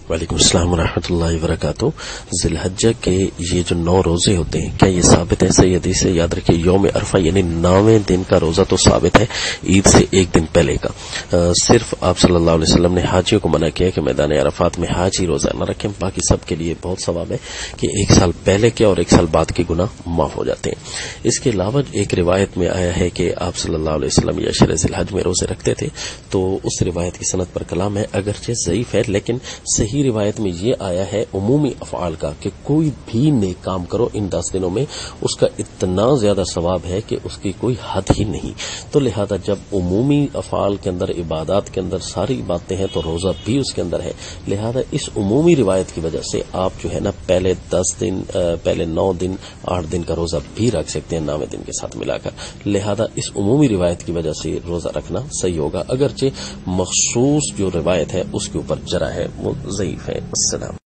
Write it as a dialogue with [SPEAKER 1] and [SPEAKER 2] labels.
[SPEAKER 1] وعلیکم السلام ورحمۃ اللہ وبرکاتہ. ذی الحج کے یہ جو 9 روزے ہوتے ہیں، کیا یہ ثابت ہے؟ صحیح حدیث سے یاد رکھیے، یوم عرفہ یعنی 9ویں دن کا روزہ تو ثابت ہے، عید سے ایک دن پہلے کا. صرف آپ صلی اللہ علیہ وسلم نے حاجیوں کو منع کیا کہ میدان عرفات میں حاجی روزہ نہ رکھیں، باقی سب کے لیے بہت ثواب ہے کہ 1 سال پہلے کے اور 1 سال بعد کے گناہ معاف ہو جاتے ہیں. اس کے علاوہ ایک روایت میں آیا ہے کہ آپ صلی اللہ علیہ وسلم عشرہ ذی الحج میں روزے رکھتے تھے، تو اس روایت کی سند پر کلام ہے، اگرچہ ضعیف ہے لیکن صحیح روایت میں یہ آیا ہے عمومی افعال کا کہ کوئی بھی نیک کام کرو ان 10 دنوں میں، اس کا اتنا زیادہ ثواب ہے کہ اس کی کوئی حد ہی نہیں. تو لہذا جب عمومی افعال کے اندر، عبادات کے اندر ساری باتیں ہیں تو روزہ بھی اس کے اندر ہے. لہذا اس عمومی روایت کی وجہ سے آپ جو ہے نا پہلے 10 دن، پہلے 9 دن، 8 دن کا روزہ بھی رکھ سکتے ہیں 9ویں دن کے ساتھ ملا کر. لہذا اس عمومی روایت کی وجہ سے روزہ رکھنا صحیح ہوگا، اگرچہ مخصوص جو روایت ہے اس کے اوپر جرح ہے، وہ ضعیف ہے. السلام.